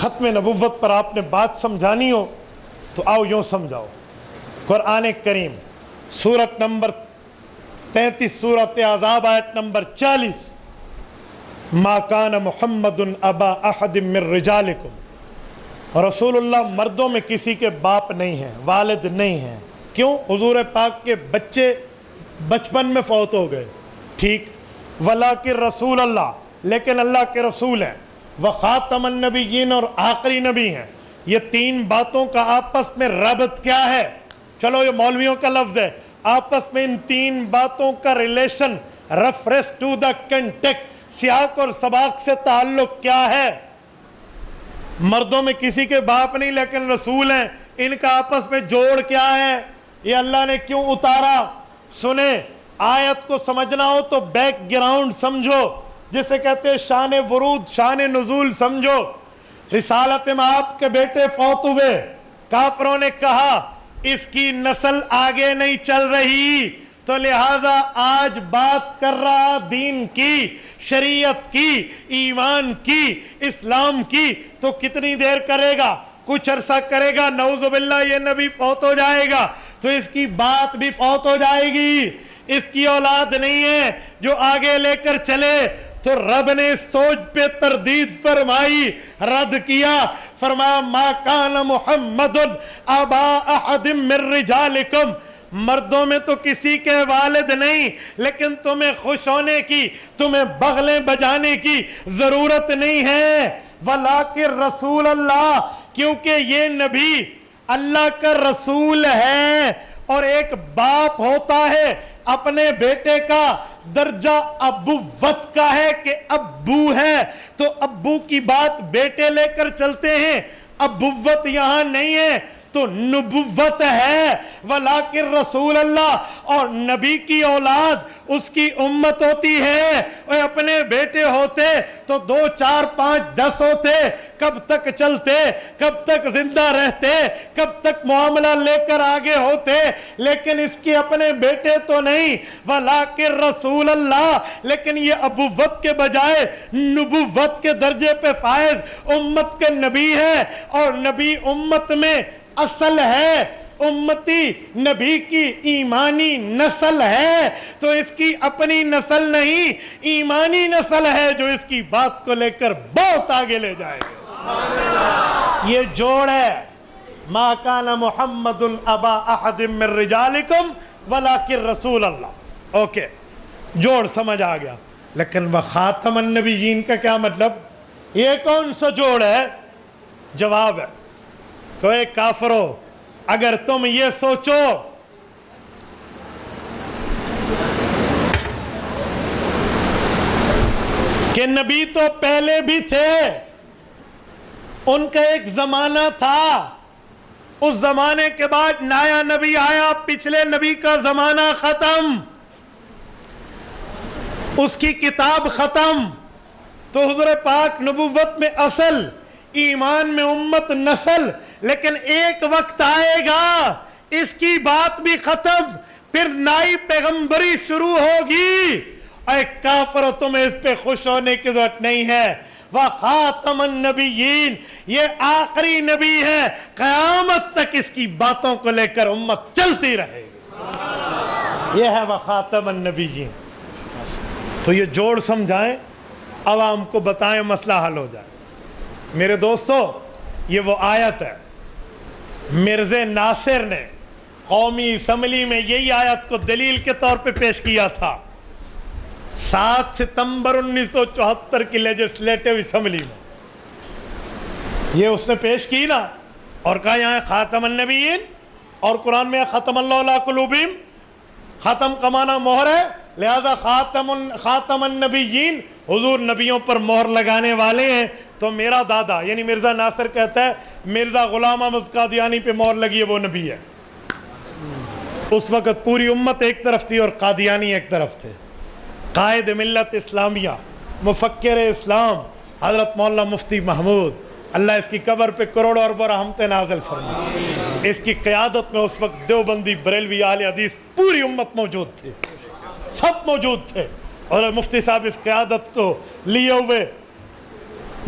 ختم نبوت پر آپ نے بات سمجھانی ہو تو آؤ یوں سمجھاؤ۔ قرآن کریم سورت نمبر 33 سورت احزاب آیت نمبر 40، ما کان محمد ابا احد من رجالکم، رسول اللہ مردوں میں کسی کے باپ نہیں ہیں، والد نہیں ہیں۔ کیوں؟ حضور پاک کے بچے بچپن میں فوت ہو گئے، ٹھیک، ولیکن رسول اللہ، لیکن اللہ کے رسول ہیں، وخاتم النبیین، اور آخری نبی ہیں۔ یہ تین باتوں کا آپس میں ربط کیا ہے؟ چلو یہ مولویوں کا لفظ ہے، آپس میں ان تین باتوں کا relation, reference to the context, سیاق اور سباق سے تعلق کیا ہے؟ مردوں میں کسی کے باپ نہیں لیکن رسول ہیں، ان کا آپس میں جوڑ کیا ہے؟ یہ اللہ نے کیوں اتارا؟ سنیں، آیت کو سمجھنا ہو تو بیک گراؤنڈ سمجھو، جسے کہتے ہیں شان ورود، شان نزول سمجھو۔ رسالت میں آپ کے بیٹے فوت ہوئے، کافروں نے کہا اس کی نسل آگے نہیں چل رہی، تو لہٰذا آج بات کر رہا دین کی، شریعت کی، ایمان کی، اسلام کی، تو کتنی دیر کرے گا؟ کچھ عرصہ کرے گا، نعوذ باللہ یہ نبی فوت ہو جائے گا تو اس کی بات بھی فوت ہو جائے گی، اس کی اولاد نہیں ہے جو آگے لے کر چلے۔ تو رب نے سوچ پہ تردید فرمائی، رد کیا، فرمایا ما کان محمد ابا احد من رجالکم، مردوں میں تو کسی کے والد نہیں، لیکن تمہیں خوش ہونے کی، تمہیں بغلیں بجانے کی ضرورت نہیں ہے، ولیکن رسول اللہ، کیونکہ یہ نبی اللہ کا رسول ہے، اور ایک باپ ہوتا ہے اپنے بیٹے کا درجہ ابوت کا ہے کہ ابو ہے، تو ابو کی بات بیٹے لے کر چلتے ہیں، ابوت یہاں نہیں ہے تو نبوت ہے، ولیکن رسول اللہ، اور نبی کی اولاد اس کی امت ہوتی ہے، اور اپنے بیٹے ہوتے تو 2 4 5 10 ہوتے، کب تک چلتے، کب تک زندہ رہتے، کب تک معاملہ لے کر آگے ہوتے، لیکن اس کے اپنے بیٹے تو نہیں، ولیکن رسول اللہ، لیکن یہ ابوت کے بجائے نبوت کے درجے پہ فائز امت کے نبی ہے، اور نبی امت میں اصل ہے، امتی نبی کی ایمانی نسل ہے، تو اس کی اپنی نسل نہیں، ایمانی نسل ہے جو اس کی بات کو لے کر بہت آگے لے جائے گا۔ یہ جوڑ ہے، ما کان محمد ابا احد من رجالکم ولکن رسول اللہ۔ اوکے، جوڑ سمجھ آ گیا، لیکن وخاتم النبیین کا کیا مطلب؟ یہ کون سا جوڑ ہے؟ جواب ہے کہ اے کافرو، اگر تم یہ سوچو کہ نبی تو پہلے بھی تھے، ان کا ایک زمانہ تھا، اس زمانے کے بعد نیا نبی آیا، پچھلے نبی کا زمانہ ختم، اس کی کتاب ختم، تو حضور پاک نبوت میں اصل، ایمان میں امت نسل، لیکن ایک وقت آئے گا اس کی بات بھی ختم، پھر نئی پیغمبری شروع ہوگی۔ اے کافرو، تمہیں اس پہ خوش ہونے کی ضرورت نہیں ہے، وخاتم النبیین، یہ آخری نبی ہے، قیامت تک اس کی باتوں کو لے کر امت چلتی رہے گی، یہ ہے وخاتم النبیین۔ تو یہ جوڑ سمجھائیں، عوام کو بتائیں، مسئلہ حل ہو جائے۔ میرے دوستو، یہ وہ آیت ہے، مرزا ناصر نے قومی اسمبلی میں یہی آیت کو دلیل کے طور پہ پیش کیا تھا، 7 ستمبر 1974 کی لیجسلیٹو اسمبلی میں یہ اس نے پیش کی نا، اور کہا یہاں خاتم النبیین، اور قرآن میں ختم اللہ علی قلوبہم، ختم کا معنی مہر ہے، لہذا خاتم النبیین، حضور نبیوں پر مہر لگانے والے ہیں، تو میرا دادا یعنی مرزا ناصر کہتا ہے مرزا غلام احمد قادیانی پہ مہر لگی ہے، وہ نبی ہے۔ اس وقت پوری امت ایک طرف تھی اور قادیانی ایک طرف تھے۔ قائد ملت اسلامیہ، مفکر اسلام حضرت مولانا مفتی محمود، اللہ اس کی قبر پہ کروڑوں اربوں رحمتیں نازل فرمائے، اس کی قیادت میں اس وقت دیوبندی، بریلوی، اہل حدیث، پوری امت موجود تھی، سب موجود تھے، اور مفتی صاحب اس قیادت کو لیے ہوئے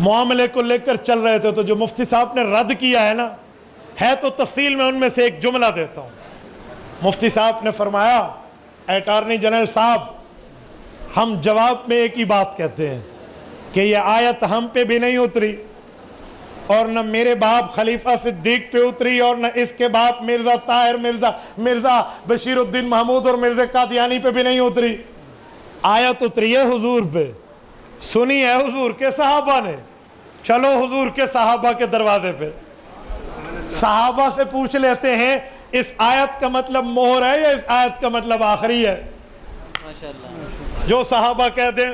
معاملے کو لے کر چل رہے تھے، تو جو مفتی صاحب نے رد کیا ہے نا، ہے تو تفصیل میں ان میں سے ایک جملہ دیتا ہوں۔ مفتی صاحب نے فرمایا، اٹارنی جنرل صاحب، ہم جواب میں ایک ہی بات کہتے ہیں کہ یہ آیت ہم پہ بھی نہیں اتری، اور نہ میرے باپ خلیفہ صدیق پہ اتری، اور نہ اس کے باپ مرزا طاہر، مرزا بشیر الدین محمود اور مرزا قادیانی پہ بھی نہیں اتری۔ آیت اتری ہے حضور پہ، سنی ہے حضور کے صحابہ نے۔ چلو حضور کے صحابہ کے دروازے پہ، صحابہ سے پوچھ لیتے ہیں اس آیت کا مطلب مہر ہے یا اس آیت کا مطلب آخری ہے؟ جو صحابہ کہہ دیں،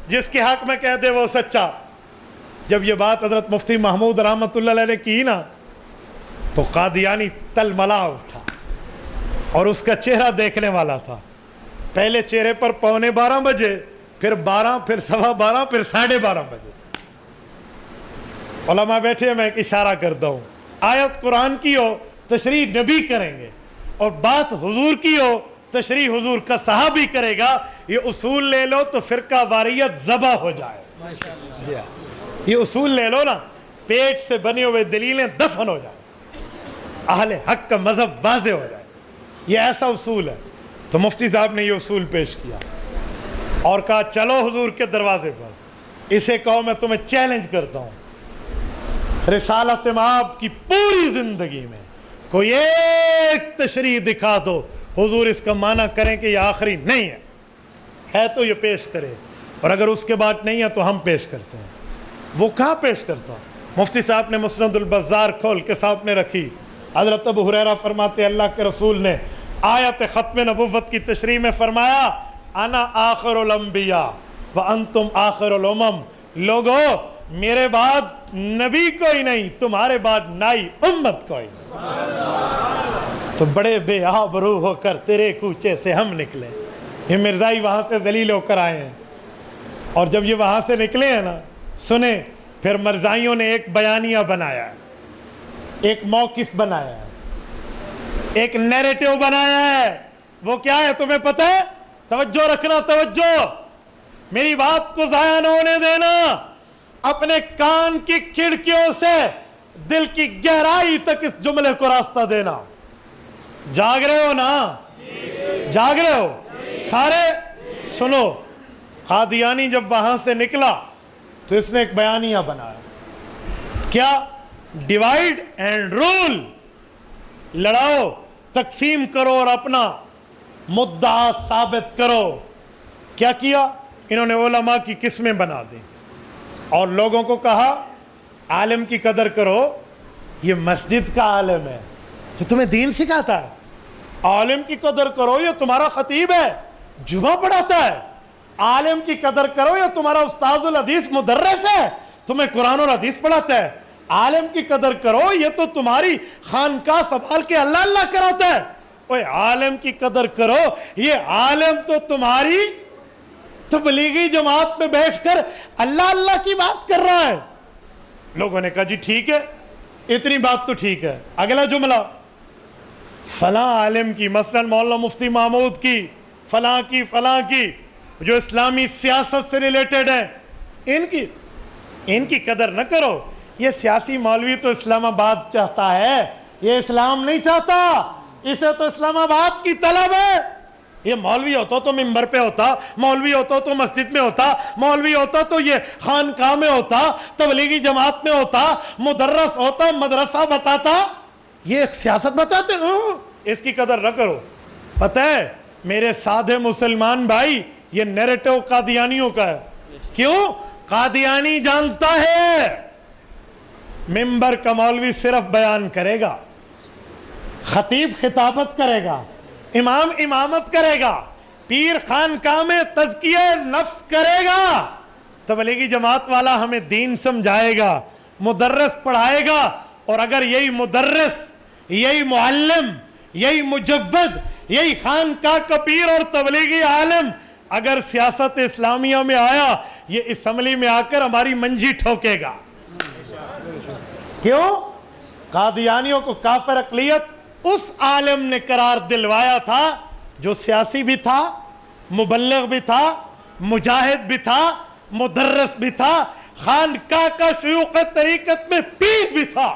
جس کے حق میں کہہ دے وہ سچا۔ جب یہ بات حضرت مفتی محمود رحمۃ اللہ علیہ نے کی نا، تو قادیانی تل ملا اٹھا، اور اس کا چہرہ دیکھنے والا تھا۔ پہلے چہرے پر 11:45 بجے، پھر 12، پھر 12:15، پھر 12:30 بجے۔ علماء بیٹھے، میں ایک اشارہ کرتا ہوں، آیت قرآن کی ہو تشریح نبی کریں گے، اور بات حضور کی ہو تشریح حضور کا صحابی کرے گا۔ یہ اصول لے لو تو فرقہ واریت ذبح ہو جائے۔ جی ہاں، یہ اصول لے لو نا، پیٹ سے بنے ہوئے دلیلیں دفن ہو جائیں، اہل حق کا مذہب واضح ہو جائے۔ یہ ایسا اصول ہے۔ تو مفتی صاحب نے یہ اصول پیش کیا اور کہا چلو حضور کے دروازے پر۔ اسے کہو میں تمہیں چیلنج کرتا ہوں، رسالت مآب کی پوری زندگی میں کوئی ایک تشریح دکھا دو حضور اس کا معنی کریں کہ یہ آخری نہیں ہے تو یہ پیش کرے، اور اگر اس کے بعد نہیں ہے تو ہم پیش کرتے ہیں۔ وہ کہاں پیش کرتا؟ مفتی صاحب نے مسند البزار کھول کے سامنے رکھی۔ حضرت ابو ہریرہ فرماتے اللہ کے رسول نے آیت ختم نبوت کی تشریح میں فرمایا، انا آخر الانبیاء وانتم آخر الامم۔ لوگو میرے بعد نبی کوئی نہیں، تمہارے بعد نائی امت کوئی نہیں۔ تو بڑے بے آبرو ہو کر تیرے کوچے سے ہم نکلے۔ یہ مرزائی وہاں سے ذلیل ہو کر آئے ہیں، اور جب یہ وہاں سے نکلے ہیں نا، سنیں، پھر مرزائیوں نے ایک بیانیہ بنایا ہے، ایک موقف بنایا ہے، ایک نیریٹو بنایا ہے۔ وہ کیا ہے تمہیں پتہ ہے؟ توجہ رکھنا، توجہ، میری بات کو ضائع نہ ہونے دینا۔ اپنے کان کی کھڑکیوں سے دل کی گہرائی تک اس جملے کو راستہ دینا۔ جاگ رہے ہو نا؟ جاگ رہے ہو سارے؟ سنو، قادیانی جب وہاں سے نکلا تو اس نے ایک بیانیہ بنایا، کیا؟ ڈیوائیڈ اینڈ رول، لڑاؤ، تقسیم کرو اور اپنا مدعا ثابت کرو۔ کیا کیا انہوں نے؟ علماء کی قسمیں بنا دی اور لوگوں کو کہا عالم کی قدر کرو، یہ مسجد کا عالم ہے، یہ تمہیں دین سکھاتا ہے۔ عالم کی قدر کرو، یہ تمہارا خطیب ہے، جمعہ پڑھاتا ہے۔ عالم کی قدر کرو، یہ تمہارا استاذ الحدیث مدرس ہے، تمہیں قرآن اور حدیث پڑھاتا ہے۔ عالم کی قدر کرو، یہ تو تمہاری خانقاہ سنبھال کے اللہ اللہ کراتا ہے۔ اوے عالم کی قدر کرو، یہ عالم تو تمہاری تبلیغی جماعت میں بیٹھ کر اللہ اللہ کی بات کر رہا ہے۔ لوگوں نے کہا جی ٹھیک ہے، اتنی بات تو ٹھیک ہے۔ اگلا جملہ، فلاں عالم کی، مثلا مولانا مفتی محمود کی، فلاں کی، فلاں کی، جو اسلامی سیاست سے ریلیٹڈ ہیں، ان کی قدر نہ کرو۔ یہ سیاسی مولوی تو اسلام آباد چاہتا ہے، یہ اسلام نہیں چاہتا، اسے تو اسلام آباد کی طلب ہے۔ یہ مولوی ہوتا تو ممبر پہ ہوتا، مولوی ہوتا تو مسجد میں ہوتا، مولوی ہوتا تو یہ خانقاہ میں ہوتا، تبلیغی جماعت میں ہوتا، مدرس ہوتا، مدرسہ بتاتا۔ یہ سیاست بتاتے ہو، اس کی قدر نہ کرو۔ پتہ ہے میرے سادے مسلمان بھائی، یہ نیریٹو قادیانیوں کا ہے۔ کیوں؟ قادیانی جانتا ہے ممبر کا مولوی صرف بیان کرے گا، خطیب خطابت کرے گا، امام امامت کرے گا، پیر خانقاہ میں تزکیہ نفس کرے گا، تبلیغی جماعت والا ہمیں دین سمجھائے گا، مدرس پڑھائے گا۔ اور اگر یہی مدرس، یہی معلم، یہی مجود، یہی خانقاہ کا پیر اور تبلیغی عالم اگر سیاست اسلامیہ میں آیا، یہ اسمبلی میں آ کر ہماری منجی ٹھوکے گا۔ کیوں؟ قادیانیوں کو کافر اقلیت اس عالم نے قرار دلوایا تھا جو سیاسی بھی تھا، مبلغ بھی تھا، مجاہد بھی تھا، مدرس بھی تھا، خانقاہ کا شیوخ طریقت میں پیر بھی تھا،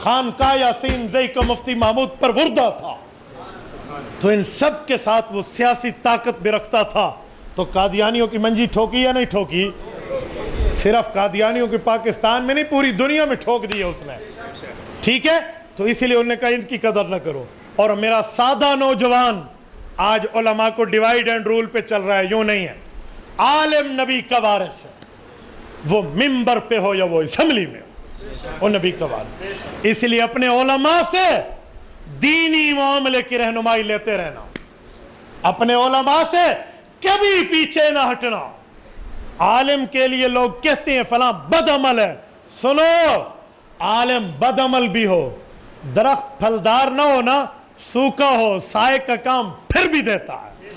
خانقاہ یاسین زئی کا مفتی محمود پروردہ تھا، تو ان سب کے ساتھ وہ سیاسی طاقت بھی رکھتا تھا۔ تو قادیانیوں کی منجی ٹھوکی یا نہیں ٹھوکی؟ صرف قادیانیوں کی پاکستان میں نہیں، پوری دنیا میں ٹھوک دی ہے اس نے، ٹھیک ہے؟ تو اسی لیے انہوں نے کہا ان کی قدر نہ کرو۔ اور میرا سادہ نوجوان آج علماء کو ڈیوائیڈ اینڈ رول پہ چل رہا ہے، یوں نہیں ہے۔ عالم نبی کا وارث ہے، وہ ممبر پہ ہو یا وہ اسمبلی میں ہو، وہ نبی کا وارث۔ اس لیے اپنے علماء سے دینی معاملے کی رہنمائی لیتے رہنا، اپنے علماء سے کبھی پیچھے نہ ہٹنا۔ عالم کے لیے لوگ کہتے ہیں فلاں بد عمل ہے، سنو، عالم بد عمل بھی ہو، درخت پھلدار نہ ہو نا، سوکھا ہو، سائے کا کام پھر بھی دیتا ہے۔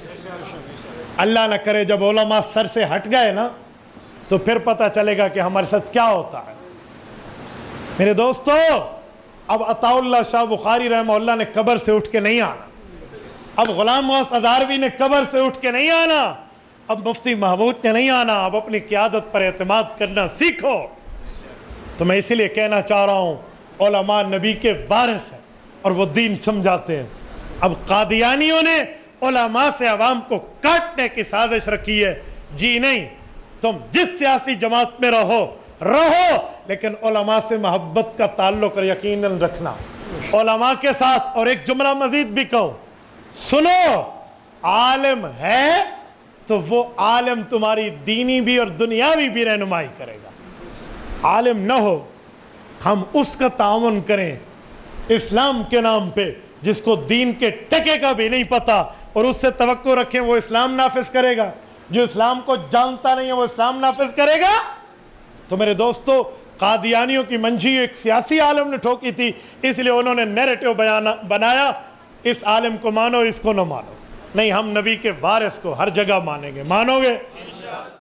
اللہ نہ کرے جب علماء سر سے ہٹ گئے نا تو پھر پتہ چلے گا کہ ہمارے ساتھ کیا ہوتا ہے۔ میرے دوستو، اب عطا اللہ شاہ بخاری رحمہ اللہ نے قبر سے اٹھ کے نہیں آنا، اب غلام غوث ہزاروی نے قبر سے اٹھ کے نہیں آنا، اب مفتی محمود نے نہیں آنا، اب اپنی قیادت پر اعتماد کرنا سیکھو۔ تو میں اسی لیے کہنا چاہ رہا ہوں، علماء نبی کے وارث ہیں اور وہ دین سمجھاتے ہیں۔ اب قادیانیوں نے علماء سے عوام کو کاٹنے کی سازش رکھی ہے۔ جی نہیں، تم جس سیاسی جماعت میں رہو لیکن علماء سے محبت کا تعلق یقیناً رکھنا، علماء کے ساتھ۔ اور ایک جملہ مزید بھی کہوں، سنو، عالم ہے تو وہ عالم تمہاری دینی بھی اور دنیاوی بھی رہنمائی کرے گا۔ عالم نہ ہو، ہم اس کا تعاون کریں اسلام کے نام پہ جس کو دین کے ٹکے کا بھی نہیں پتا، اور اس سے توقع رکھیں وہ اسلام نافذ کرے گا۔ جو اسلام کو جانتا نہیں ہے وہ اسلام نافذ کرے گا؟ تو میرے دوستو، قادیانیوں کی منجی ایک سیاسی عالم نے ٹھوکی تھی، اس لیے انہوں نے نیریٹو بنایا، اس عالم کو مانو، اس کو نہ مانو۔ نہیں، ہم نبی کے وارث کو ہر جگہ مانیں گے، مانو گے؟